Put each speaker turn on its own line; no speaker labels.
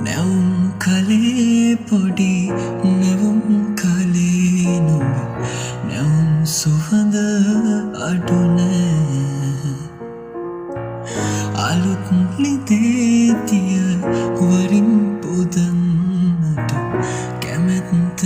නැවුම් කලේ පොඩි නැවුම් කලේ නුඹ නැවුම් සුවඳ අඩු නෑ අලුත් ලිදේ තිය වරින් පුදන්නට කැමැත්තද